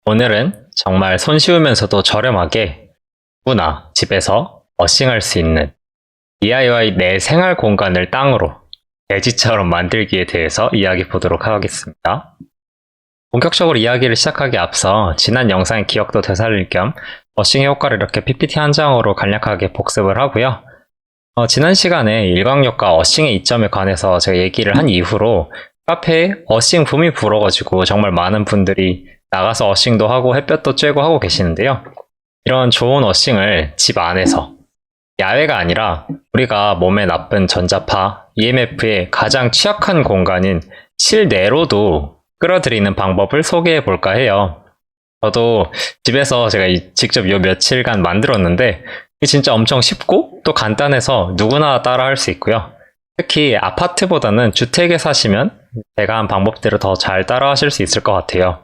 오늘은 정말 손쉬우면서도 저렴하게 누구나 집에서 어싱할 수 있는 DIY 내 생활 공간을 땅으로 대지처럼 만들기에 대해서 이야기 보도록 하겠습니다. 본격적으로 이야기를 시작하기 앞서 지난 영상의 기억도 되살릴 겸 어싱의 효과를 이렇게 PPT 한 장으로 간략하게 복습을 하고요. 지난 시간에 일광욕과 어싱의 이점에 관해서 제가 얘기를 한 이후로 카페에 어싱 붐이 불어가지고 정말 많은 분들이 나가서 어싱도 하고 햇볕도 쬐고 하고 계시는데요. 이런 좋은 어싱을 집 안에서 야외가 아니라 우리가 몸에 나쁜 전자파, EMF에 가장 취약한 공간인 실내로도 끌어들이는 방법을 소개해 볼까 해요. 저도 집에서 제가 직접 요 며칠간 만들었는데 이게 진짜 엄청 쉽고 또 간단해서 누구나 따라 할 수 있고요. 특히 아파트보다는 주택에 사시면 제가 한 방법대로 더 잘 따라 하실 수 있을 것 같아요.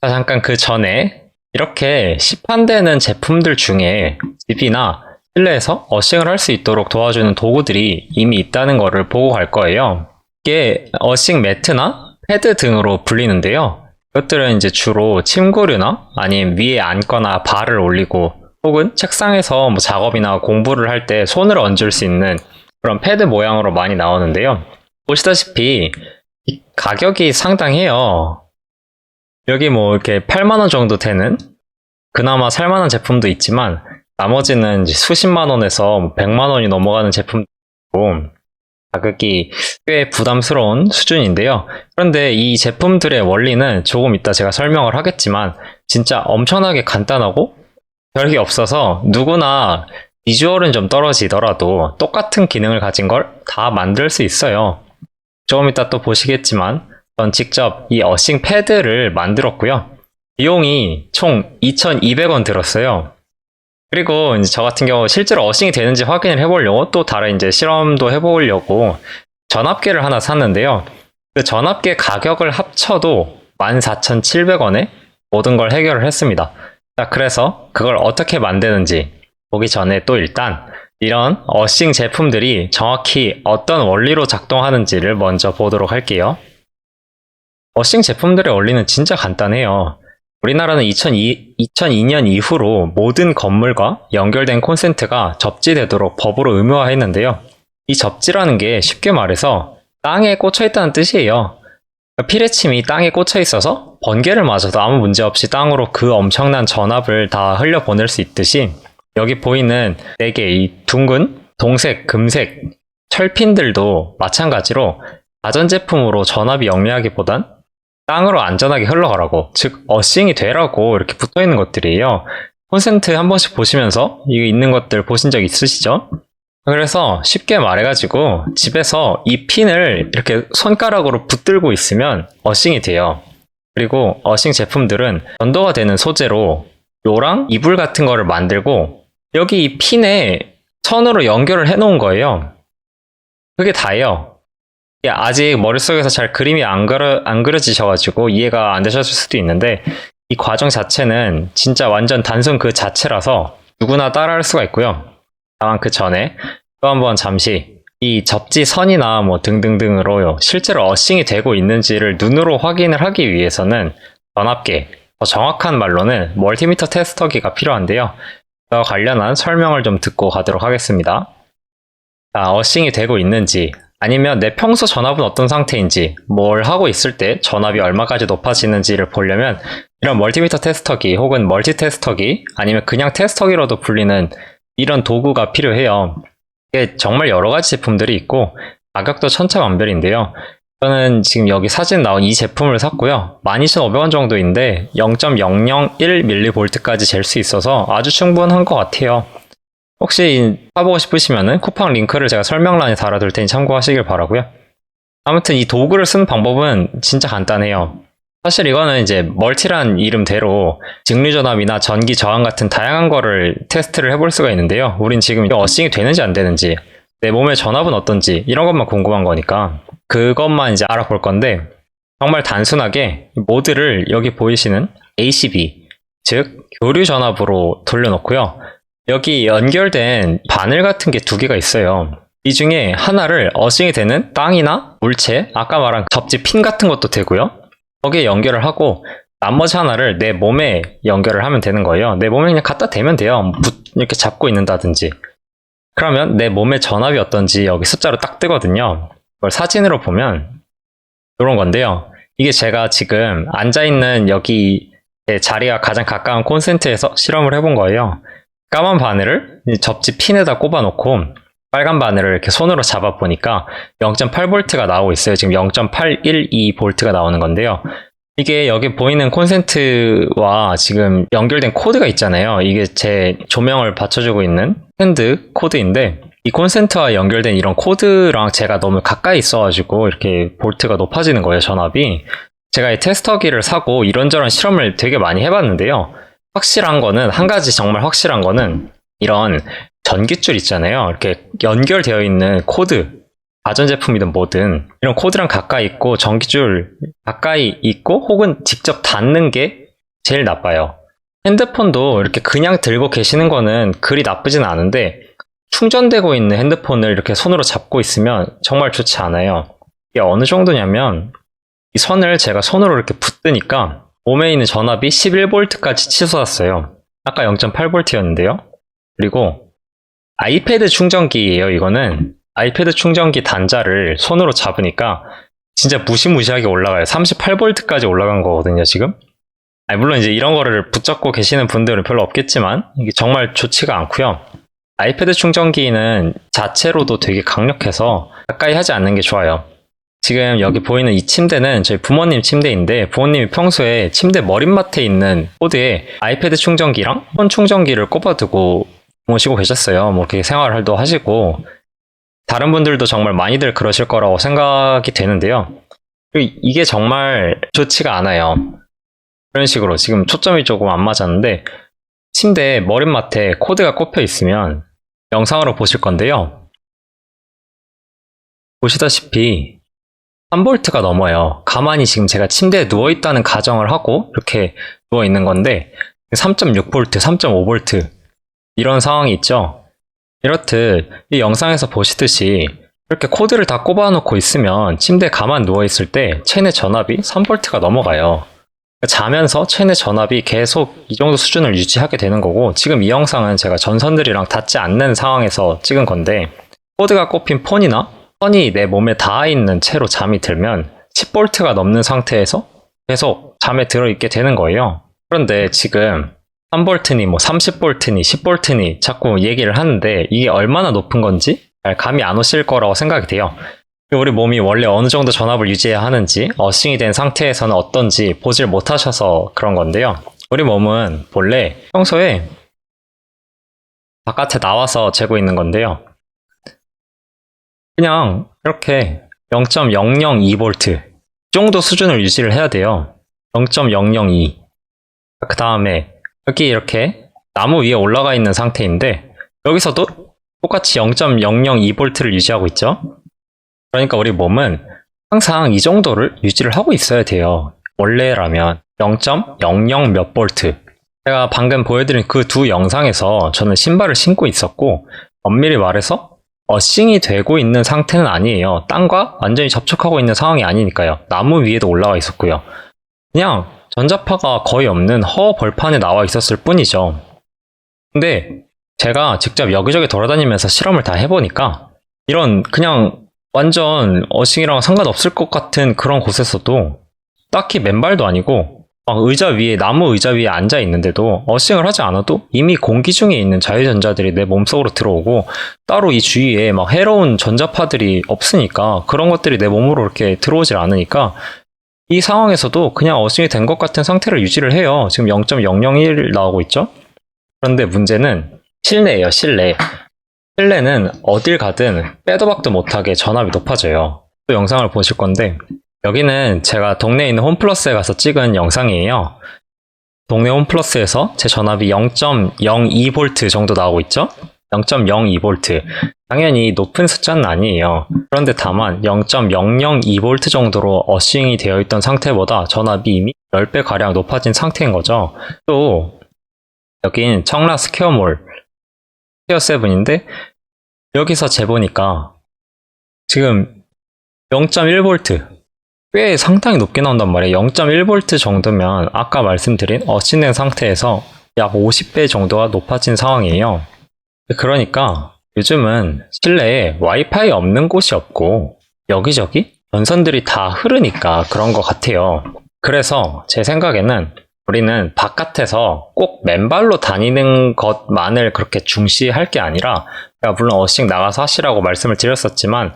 자, 잠깐 그 전에 이렇게 시판되는 제품들 중에 집이나 실내에서 어싱을 할 수 있도록 도와주는 도구들이 이미 있다는 것을 보고 갈 거예요. 이게 어싱 매트나 패드 등으로 불리는데요. 이것들은 이제 주로 침구류나 아니면 위에 앉거나 발을 올리고 혹은 책상에서 뭐 작업이나 공부를 할 때 손을 얹을 수 있는 그런 패드 모양으로 많이 나오는데요. 보시다시피 이 가격이 상당해요. 여기 뭐 이렇게 8만원 정도 되는 그나마 살만한 제품도 있지만 나머지는 이제 수십만 원에서 100만 원이 넘어가는 제품도 있고 가격이 꽤 부담스러운 수준인데요. 그런데 이 제품들의 원리는 조금 이따 제가 설명을 하겠지만 진짜 엄청나게 간단하고 별게 없어서 누구나 비주얼은 좀 떨어지더라도 똑같은 기능을 가진 걸 다 만들 수 있어요. 조금 이따 또 보시겠지만 전 직접 이 어싱 패드를 만들었고요. 비용이 총 2,200원 들었어요. 그리고 이제 저 같은 경우 실제로 어싱이 되는지 확인을 해보려고 또 다른 이제 실험도 해보려고 전압계를 하나 샀는데요. 그 전압계 가격을 합쳐도 14,700원에 모든 걸 해결을 했습니다. 자, 그래서 그걸 어떻게 만드는지 보기 전에 또 일단 이런 어싱 제품들이 정확히 어떤 원리로 작동하는지를 먼저 보도록 할게요. 어싱 제품들의 원리는 진짜 간단해요. 우리나라는 2002년 이후로 모든 건물과 연결된 콘센트가 접지되도록 법으로 의무화했는데요. 이 접지라는 게 쉽게 말해서 땅에 꽂혀 있다는 뜻이에요. 피레침이 땅에 꽂혀 있어서 번개를 맞아도 아무 문제 없이 땅으로 그 엄청난 전압을 다 흘려보낼 수 있듯이 여기 보이는 4개 이 둥근, 동색, 금색 철핀들도 마찬가지로 가전제품으로 전압이 영리하기보단 땅으로 안전하게 흘러가라고, 즉 어싱이 되라고 이렇게 붙어있는 것들이에요. 콘센트 한 번씩 보시면서 이게 있는 것들 보신 적 있으시죠? 그래서 쉽게 말해가지고 집에서 이 핀을 이렇게 손가락으로 붙들고 있으면 어싱이 돼요. 그리고 어싱 제품들은 전도가 되는 소재로 요랑 이불 같은 거를 만들고 여기 이 핀에 선으로 연결을 해 놓은 거예요. 그게 다예요. 아직 머릿속에서 잘 그림이 안 그려지셔가지고 이해가 안 되셨을 수도 있는데 이 과정 자체는 진짜 완전 단순 그 자체라서 누구나 따라할 수가 있고요. 다만 그 전에 또 한번 잠시 이 접지선이나 뭐 등등등으로 실제로 어싱이 되고 있는지를 눈으로 확인을 하기 위해서는 전압계, 더 정확한 말로는 멀티미터 테스터기가 필요한데요. 더 관련한 설명을 좀 듣고 가도록 하겠습니다. 자, 어싱이 되고 있는지 아니면 내 평소 전압은 어떤 상태인지 뭘 하고 있을 때 전압이 얼마까지 높아지는지를 보려면 이런 멀티미터 테스터기 혹은 멀티 테스터기 아니면 그냥 테스터기로도 불리는 이런 도구가 필요해요. 이게 정말 여러 가지 제품들이 있고 가격도 천차만별인데요. 저는 지금 여기 사진 나온 이 제품을 샀고요. 12,500원 정도인데 0.001mV까지 잴 수 있어서 아주 충분한 것 같아요. 혹시 사보고 싶으시면 쿠팡 링크를 제가 설명란에 달아둘 테니 참고하시길 바라고요. 아무튼 이 도구를 쓰는 방법은 진짜 간단해요. 사실 이거는 이제 멀티란 이름대로 직류전압이나 전기 저항 같은 다양한 거를 테스트를 해볼 수가 있는데요. 우린 지금 어싱이 되는지 안 되는지 내 몸의 전압은 어떤지 이런 것만 궁금한 거니까 그것만 이제 알아볼 건데 정말 단순하게 모드를 여기 보이시는 ACB 즉 교류 전압으로 돌려놓고요. 여기 연결된 바늘 같은 게 2개가 있어요. 이 중에 하나를 어싱이 되는 땅이나 물체, 아까 말한 접지 핀 같은 것도 되고요. 거기에 연결을 하고 나머지 하나를 내 몸에 연결을 하면 되는 거예요. 내 몸에 그냥 갖다 대면 돼요. 이렇게 잡고 있는다든지. 그러면 내 몸의 전압이 어떤지 여기 숫자로 딱 뜨거든요. 이걸 사진으로 보면 이런 건데요. 이게 제가 지금 앉아있는 여기 자리가 가장 가까운 콘센트에서 실험을 해본 거예요. 까만 바늘을 접지 핀에다 꼽아놓고 빨간 바늘을 이렇게 손으로 잡아보니까 0.8V가 나오고 있어요. 지금 0.812V가 나오는 건데요. 이게 여기 보이는 콘센트와 지금 연결된 코드가 있잖아요. 이게 제 조명을 받쳐주고 있는 핸드 코드인데 이 콘센트와 연결된 이런 코드랑 제가 너무 가까이 있어가지고 이렇게 볼트가 높아지는 거예요, 전압이. 제가 이 테스터기를 사고 이런저런 실험을 되게 많이 해봤는데요. 확실한 거는, 한 가지 정말 확실한 거는 이런 전깃줄 있잖아요. 이렇게 연결되어 있는 코드, 가전제품이든 뭐든 이런 코드랑 가까이 있고 전기줄 가까이 있고 혹은 직접 닿는 게 제일 나빠요. 핸드폰도 이렇게 그냥 들고 계시는 거는 그리 나쁘진 않은데 충전되고 있는 핸드폰을 이렇게 손으로 잡고 있으면 정말 좋지 않아요. 이게 어느 정도냐면 이 선을 제가 손으로 이렇게 붙드니까 몸에 있는 전압이 11V까지 치솟았어요. 아까 0.8V였는데요. 그리고 아이패드 충전기예요, 이거는. 아이패드 충전기 단자를 손으로 잡으니까 진짜 무시무시하게 올라가요. 38V까지 올라간 거거든요, 지금. 물론 이제 이런 거를 붙잡고 계시는 분들은 별로 없겠지만 이게 정말 좋지가 않고요. 아이패드 충전기는 자체로도 되게 강력해서 가까이 하지 않는 게 좋아요. 지금 여기 보이는 이 침대는 저희 부모님 침대인데 부모님이 평소에 침대 머릿맡에 있는 코드에 아이패드 충전기랑 폰 충전기를 꼽아두고 주무시고 계셨어요. 뭐 이렇게 생활도 하시고 다른 분들도 정말 많이들 그러실 거라고 생각이 되는데요. 이게 정말 좋지가 않아요. 그런 식으로 지금 초점이 조금 안 맞았는데 침대 머릿맡에 코드가 꼽혀 있으면 영상으로 보실 건데요. 보시다시피 3V가 넘어요. 가만히 지금 제가 침대에 누워있다는 가정을 하고 이렇게 누워있는 건데 3.6V, 3.5V 이런 상황이 있죠. 이렇듯 이 영상에서 보시듯이 이렇게 코드를 다 꼽아놓고 있으면 침대에 가만 누워있을 때 체내 전압이 3V가 넘어가요. 자면서 체내 전압이 계속 이 정도 수준을 유지하게 되는 거고 지금 이 영상은 제가 전선들이랑 닿지 않는 상황에서 찍은 건데 코드가 꼽힌 폰이나 선이 내 몸에 닿아 있는 채로 잠이 들면 10V가 넘는 상태에서 계속 잠에 들어있게 되는 거예요. 그런데 지금 3V니 뭐 30V니 10V니 자꾸 얘기를 하는데 이게 얼마나 높은 건지 잘 감이 안 오실 거라고 생각이 돼요. 우리 몸이 원래 어느 정도 전압을 유지해야 하는지 어싱이 된 상태에서는 어떤지 보질 못하셔서 그런 건데요. 우리 몸은 본래 평소에 바깥에 나와서 재고 있는 건데요. 그냥 이렇게 0.002V 이 정도 수준을 유지를 해야 돼요. 0.002. 그 다음에 여기 이렇게 나무 위에 올라가 있는 상태인데 여기서도 똑같이 0.002V를 유지하고 있죠. 그러니까 우리 몸은 항상 이 정도를 유지를 하고 있어야 돼요. 원래라면 0.00 몇 볼트. 제가 방금 보여드린 그 두 영상에서 저는 신발을 신고 있었고 엄밀히 말해서 어싱이 되고 있는 상태는 아니에요. 땅과 완전히 접촉하고 있는 상황이 아니니까요. 나무 위에도 올라와 있었고요. 그냥 전자파가 거의 없는 허 벌판에 나와 있었을 뿐이죠. 근데 제가 직접 여기저기 돌아다니면서 실험을 다 해보니까 이런 그냥 완전 어싱이랑 상관없을 것 같은 그런 곳에서도 딱히 맨발도 아니고 막 의자 위에, 나무 의자 위에 앉아 있는데도 어싱을 하지 않아도 이미 공기 중에 있는 자유전자들이 내 몸속으로 들어오고 따로 이 주위에 막 해로운 전자파들이 없으니까 그런 것들이 내 몸으로 이렇게 들어오질 않으니까 이 상황에서도 그냥 어싱이 된 것 같은 상태를 유지를 해요. 지금 0.001 나오고 있죠? 그런데 문제는 실내예요, 실내. 실내는 어딜 가든 빼도 박도 못하게 전압이 높아져요. 또 영상을 보실 건데 여기는 제가 동네에 있는 홈플러스에 가서 찍은 영상이에요. 동네 홈플러스에서 제 전압이 0.02V 정도 나오고 있죠? 0.02V. 당연히 높은 숫자는 아니에요. 그런데 다만 0.002V 정도로 어싱이 되어 있던 상태보다 전압이 이미 10배가량 높아진 상태인 거죠. 또 여긴 청라 스퀘어몰 스퀘어 7인데 여기서 재보니까 지금 0.1V 꽤 상당히 높게 나온단 말이에요. 0.1V 정도면 아까 말씀드린 어싱된 상태에서 약 50배 정도가 높아진 상황이에요. 그러니까 요즘은 실내에 와이파이 없는 곳이 없고 여기저기 전선들이 다 흐르니까 그런 것 같아요. 그래서 제 생각에는 우리는 바깥에서 꼭 맨발로 다니는 것만을 그렇게 중시할 게 아니라, 물론 어싱 나가서 하시라고 말씀을 드렸었지만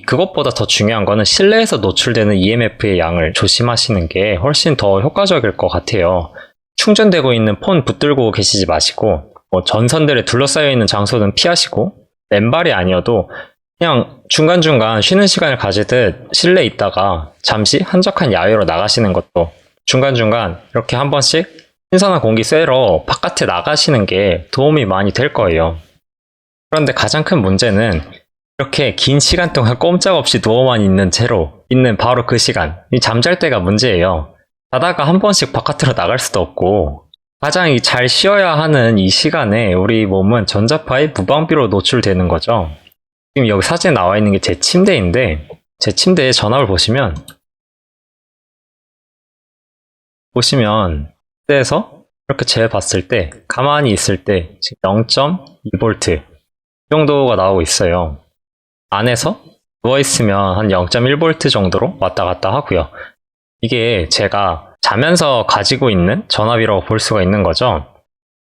그것보다 더 중요한 거는 실내에서 노출되는 EMF의 양을 조심하시는 게 훨씬 더 효과적일 것 같아요. 충전되고 있는 폰 붙들고 계시지 마시고, 전선들에 둘러싸여 있는 장소는 피하시고, 맨발이 아니어도 그냥 중간중간 쉬는 시간을 가지듯 실내에 있다가 잠시 한적한 야외로 나가시는 것도, 중간중간 이렇게 한 번씩 신선한 공기 쐬러 바깥에 나가시는 게 도움이 많이 될 거예요. 그런데 가장 큰 문제는 이렇게 긴 시간 동안 꼼짝없이 누워만 있는 채로 있는 바로 그 시간, 이 잠잘 때가 문제예요. 자다가 한 번씩 바깥으로 나갈 수도 없고, 가장 잘 쉬어야 하는 이 시간에 우리 몸은 전자파에 무방비로 노출되는 거죠. 지금 여기 사진에 나와 있는 게 제 침대인데, 제 침대의 전압을 보시면 침대에서 이렇게 재봤을 때 가만히 있을 때 지금 0.2V 정도가 나오고 있어요. 안에서 누워있으면 한 0.1V 정도로 왔다 갔다 하고요. 이게 제가 자면서 가지고 있는 전압이라고 볼 수가 있는 거죠.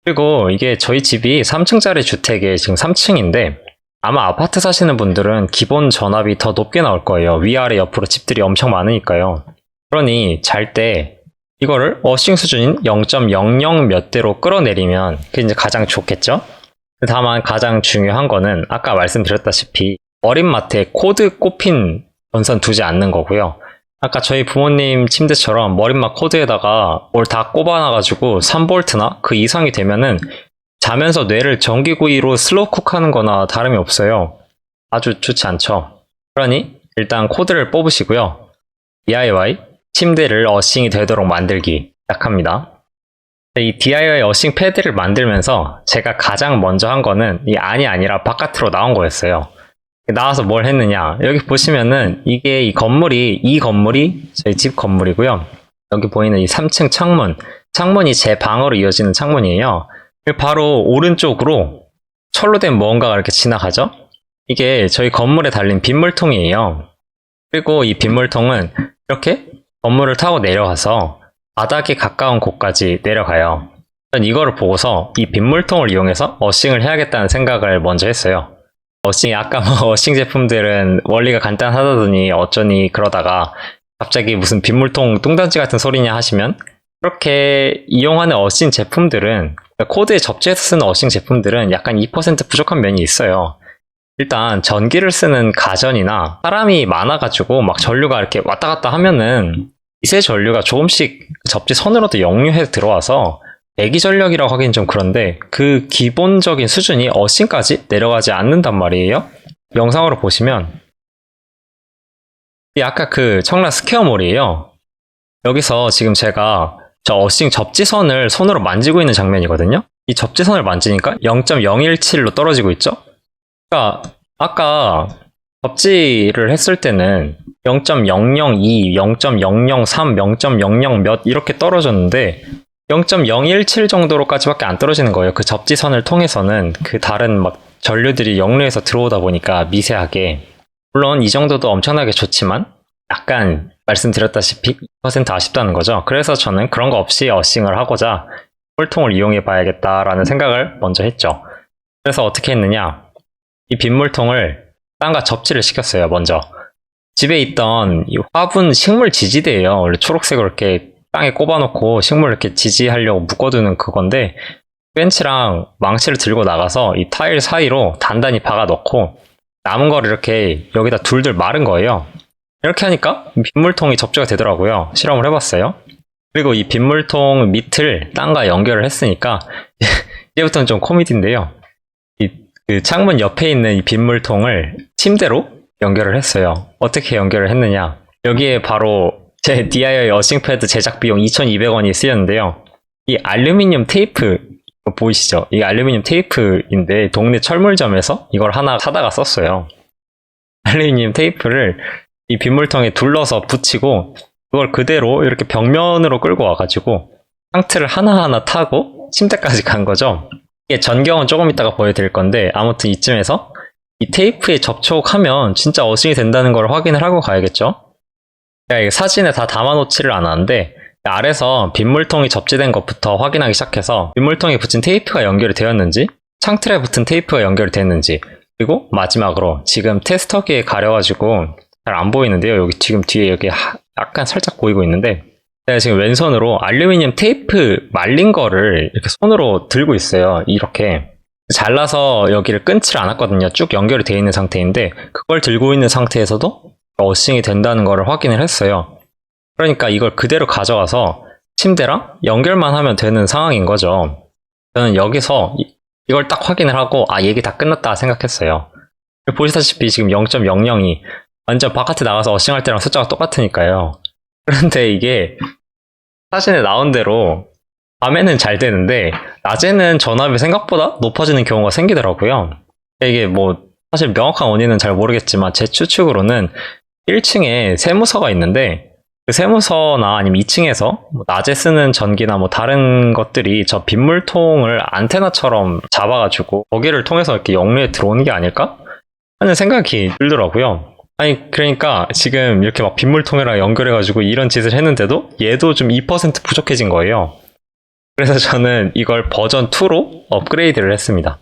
그리고 이게 저희 집이 3층짜리 주택에 지금 3층인데 아마 아파트 사시는 분들은 기본 전압이 더 높게 나올 거예요. 위아래 옆으로 집들이 엄청 많으니까요. 그러니 잘 때 이거를 어싱 수준인 0.00 몇 대로 끌어내리면 그게 이제 가장 좋겠죠? 다만 가장 중요한 거는 아까 말씀드렸다시피 머릿맡에 코드 꼽힌 전선 두지 않는 거고요. 아까 저희 부모님 침대처럼 머릿맡 코드에다가 뭘 다 꼽아놔가지고 3V나 그 이상이 되면은 자면서 뇌를 전기구이로 슬로우쿡 하는 거나 다름이 없어요. 아주 좋지 않죠. 그러니 일단 코드를 뽑으시고요. DIY 침대를 어싱이 되도록 만들기 시작합니다. 이 DIY 어싱 패드를 만들면서 제가 가장 먼저 한 거는 이 안이 아니라 바깥으로 나온 거였어요. 나와서 뭘 했느냐, 여기 보시면은 이 건물이 저희 집 건물이고요. 여기 보이는 이 3층 창문이 제 방으로 이어지는 창문이에요. 바로 오른쪽으로 철로 된 무언가가 이렇게 지나가죠. 이게 저희 건물에 달린 빗물통이에요. 그리고 이 빗물통은 이렇게 건물을 타고 내려가서 바닥에 가까운 곳까지 내려가요. 전 이거를 보고서 이 빗물통을 이용해서 어싱을 해야겠다는 생각을 먼저 했어요. 아까 어싱 제품들은 원리가 간단하다더니 어쩌니 그러다가 갑자기 무슨 빗물통 뚱딴지 같은 소리냐 하시면, 그렇게 이용하는 어싱 제품들은, 코드에 접지해서 쓰는 어싱 제품들은 약간 2% 부족한 면이 있어요. 일단 전기를 쓰는 가전이나 사람이 많아가지고 막 전류가 이렇게 왔다 갔다 하면은 미세 전류가 조금씩 접지 선으로도 역류해서 들어와서 대기 전력이라고 하긴 좀 그런데 그 기본적인 수준이 어싱까지 내려가지 않는단 말이에요. 영상으로 보시면 이 아까 그 청라 스퀘어몰이에요. 여기서 지금 제가 저 어싱 접지선을 손으로 만지고 있는 장면이거든요. 이 접지선을 만지니까 0.017로 떨어지고 있죠. 그러니까 아까 접지를 했을 때는 0.002, 0.003, 0.00 몇 이렇게 떨어졌는데 0.017 정도로까지밖에 안 떨어지는 거예요. 그 접지선을 통해서는 그 다른 막 전류들이 역류해서 들어오다 보니까 미세하게. 물론 이 정도도 엄청나게 좋지만 약간 말씀드렸다시피 2% 아쉽다는 거죠. 그래서 저는 그런 거 없이 어싱을 하고자 빗물통을 이용해 봐야겠다라는 생각을 먼저 했죠. 그래서 어떻게 했느냐, 이 빗물통을 땅과 접지를 시켰어요. 먼저 집에 있던 이 화분 식물 지지대예요. 원래 초록색으로 이렇게 땅에 꼽아놓고 식물 이렇게 지지하려고 묶어두는 그건데, 벤치랑 망치를 들고 나가서 이 타일 사이로 단단히 박아 넣고 남은 거를 이렇게 여기다 둘둘 마른 거예요. 이렇게 하니까 빗물통이 접지가 되더라고요. 실험을 해봤어요. 그리고 이 빗물통 밑을 땅과 연결을 했으니까 이제부터는 좀 코미디인데요. 그 창문 옆에 있는 이 빗물통을 침대로 연결을 했어요. 어떻게 연결을 했느냐, 여기에 바로 제 DIY 어싱 패드 제작 비용 2,200원이 쓰였는데요. 이 알루미늄 테이프 이거 보이시죠? 이 알루미늄 테이프인데 동네 철물점에서 이걸 하나 사다가 썼어요. 알루미늄 테이프를 이 빗물통에 둘러서 붙이고 그걸 그대로 이렇게 벽면으로 끌고 와가지고 상트를 하나하나 타고 침대까지 간 거죠. 이게 전경은 조금 이따가 보여드릴 건데 아무튼 이쯤에서 이 테이프에 접촉하면 진짜 어싱이 된다는 걸 확인을 하고 가야겠죠. 제가 이게 사진에 다 담아놓지를 않았는데 아래서 빗물통이 접지된 것부터 확인하기 시작해서 빗물통에 붙인 테이프가 연결이 되었는지 창틀에 붙은 테이프가 연결이 됐는지 그리고 마지막으로 지금 테스터기에 가려가지고 잘 안 보이는데요. 여기 지금 뒤에 여기 약간 살짝 보이고 있는데 제가 지금 왼손으로 알루미늄 테이프 말린 거를 이렇게 손으로 들고 있어요. 이렇게 잘라서 여기를 끊지를 않았거든요. 쭉 연결이 되어 있는 상태인데 그걸 들고 있는 상태에서도 어싱이 된다는 거를 확인을 했어요. 그러니까 이걸 그대로 가져가서 침대랑 연결만 하면 되는 상황인 거죠. 저는 여기서 이걸 딱 확인을 하고 얘기 다 끝났다 생각했어요. 보시다시피 지금 0.002 완전 바깥에 나가서 어싱할 때랑 숫자가 똑같으니까요. 그런데 이게 사진에 나온 대로 밤에는 잘 되는데 낮에는 전압이 생각보다 높아지는 경우가 생기더라고요. 이게 뭐 사실 명확한 원인은 잘 모르겠지만 제 추측으로는 1층에 세무서가 있는데 그 세무서나 아니면 2층에서 낮에 쓰는 전기나 뭐 다른 것들이 저 빗물통을 안테나처럼 잡아가지고 거기를 통해서 이렇게 역류에 들어오는 게 아닐까 하는 생각이 들더라고요. 아니 그러니까 지금 이렇게 막 빗물통이랑 연결해가지고 이런 짓을 했는데도 얘도 좀 2% 부족해진 거예요. 그래서 저는 이걸 버전 2로 업그레이드를 했습니다.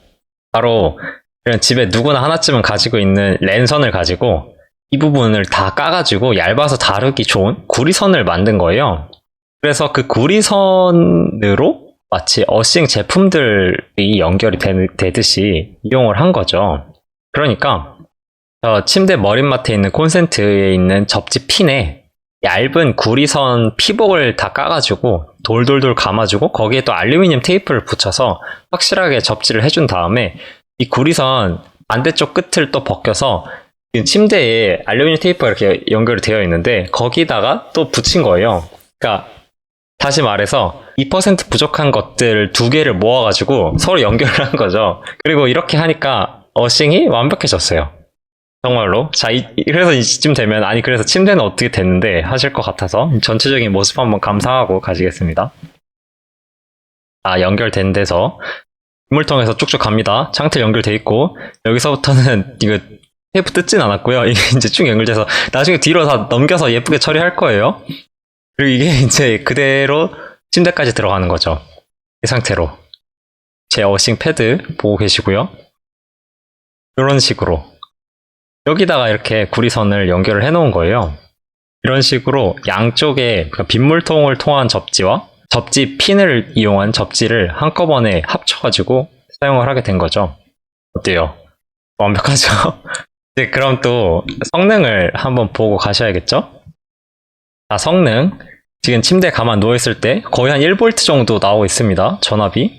바로 이런 집에 누구나 하나쯤은 가지고 있는 랜선을 가지고 이 부분을 다 까가지고 얇아서 다루기 좋은 구리선을 만든 거예요. 그래서 그 구리선으로 마치 어싱 제품들이 연결이 되듯이 이용을 한 거죠. 그러니까 저 침대 머릿맡에 있는 콘센트에 있는 접지 핀에 얇은 구리선 피복을 다 까가지고 돌돌돌 감아주고 거기에 또 알루미늄 테이프를 붙여서 확실하게 접지를 해준 다음에 이 구리선 반대쪽 끝을 또 벗겨서 침대에 알루미늄 테이프가 이렇게 연결이 되어 있는데 거기다가 또 붙인 거예요. 그러니까 다시 말해서 2% 부족한 것들 두 개를 모아가지고 서로 연결을 한 거죠. 그리고 이렇게 하니까 어싱이 완벽해졌어요. 정말로. 자, 그래서 이쯤 되면 그래서 침대는 어떻게 됐는데 하실 것 같아서 전체적인 모습 한번 감상하고 가시겠습니다. 연결된 데서 빗물통에서 쭉쭉 갑니다. 창틀 연결돼 있고 여기서부터는 이거 테이프 뜯진 않았고요. 이게 이제 쭉 연결돼서 나중에 뒤로 다 넘겨서 예쁘게 처리할 거예요. 그리고 이게 이제 그대로 침대까지 들어가는 거죠. 이 상태로. 제 어싱 패드 보고 계시고요. 이런 식으로. 여기다가 이렇게 구리선을 연결을 해 놓은 거예요. 이런 식으로 양쪽에 빗물통을 통한 접지와 접지 핀을 이용한 접지를 한꺼번에 합쳐가지고 사용을 하게 된 거죠. 어때요? 완벽하죠? 네, 그럼 또 성능을 한번 보고 가셔야겠죠? 자, 성능. 지금 침대에 가만 누워있을 때 거의 한 1V 정도 나오고 있습니다. 전압이.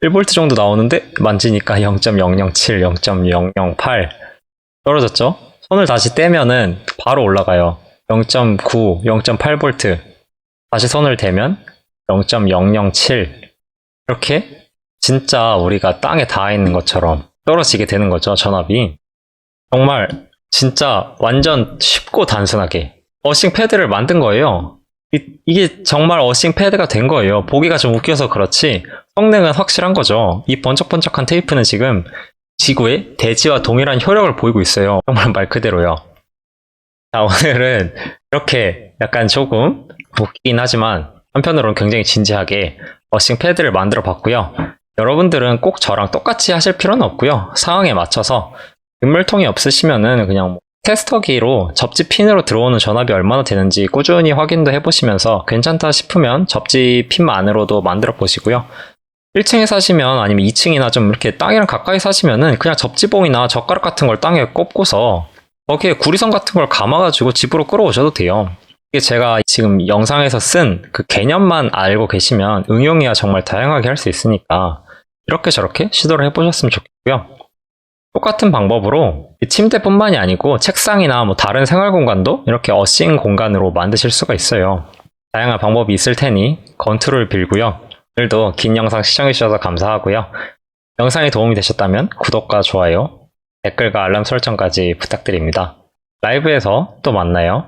1V 정도 나오는데 만지니까 0.007, 0.008 떨어졌죠? 손을 다시 떼면은 바로 올라가요. 0.9, 0.8V. 다시 손을 대면 0.007. 이렇게 진짜 우리가 땅에 닿아 있는 것처럼 떨어지게 되는 거죠, 전압이. 정말 진짜 완전 쉽고 단순하게 어싱 패드를 만든 거예요. 이게 정말 어싱 패드가 된 거예요. 보기가 좀 웃겨서 그렇지 성능은 확실한 거죠. 이 번쩍번쩍한 테이프는 지금 지구의 대지와 동일한 효력을 보이고 있어요. 정말 말 그대로요. 자, 오늘은 이렇게 약간 조금 웃기긴 하지만 한편으로는 굉장히 진지하게 어싱 패드를 만들어 봤고요. 여러분들은 꼭 저랑 똑같이 하실 필요는 없고요. 상황에 맞춰서 빗물통이 없으시면은 그냥 테스터기로 접지 핀으로 들어오는 전압이 얼마나 되는지 꾸준히 확인도 해보시면서 괜찮다 싶으면 접지 핀만으로도 만들어 보시고요. 1층에 사시면 아니면 2층이나 좀 이렇게 땅이랑 가까이 사시면은 그냥 접지봉이나 젓가락 같은 걸 땅에 꼽고서 거기에 구리선 같은 걸 감아가지고 집으로 끌어오셔도 돼요. 이게 제가 지금 영상에서 쓴 그 개념만 알고 계시면 응용이야 정말 다양하게 할 수 있으니까 이렇게 저렇게 시도를 해보셨으면 좋겠고요. 똑같은 방법으로 침대뿐만이 아니고 책상이나 뭐 다른 생활 공간도 이렇게 어싱 공간으로 만드실 수가 있어요. 다양한 방법이 있을 테니 건투를 빌고요. 오늘도 긴 영상 시청해주셔서 감사하고요. 영상이 도움이 되셨다면 구독과 좋아요, 댓글과 알람 설정까지 부탁드립니다. 라이브에서 또 만나요.